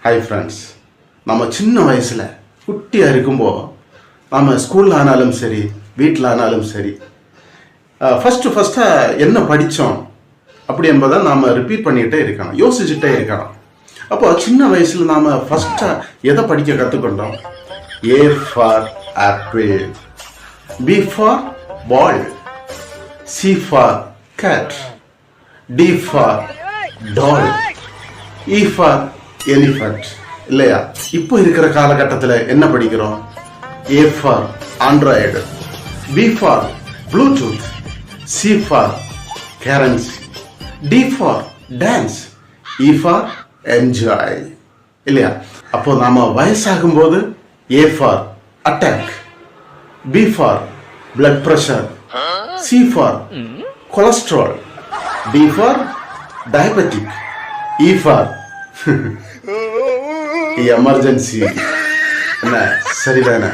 Hi friends, நம்ம சின்ன வயசில் குட்டியாக இருக்கும்போது நம்ம ஸ்கூலில் ஆனாலும் சரி வீட்டில் ஆனாலும் சரி ஃபஸ்ட்டாக என்ன படித்தோம் அப்படி என்பதை நாம் ரிப்பீட் பண்ணிகிட்டே இருக்கணும், யோசிச்சுட்டே இருக்கணும். அப்போ சின்ன வயசில் நாம் ஃபஸ்ட்டாக எதை படிக்க கற்றுக்கொண்டோம்? A for apple, B for ball, C for cat, D for doll, E for elephant. இல்லையா? இப்போ இருக்கிற காலகட்டத்தில் என்ன படிக்கிறோம்? A for Android, B for Bluetooth, C for currency, D for dance, E for enjoy. இல்லையா? அப்போ நாம வயசாகும் போது A for attack, B for blood pressure, C for cholesterol, D for diabetic, E for emergency. என்ன சரிதானே?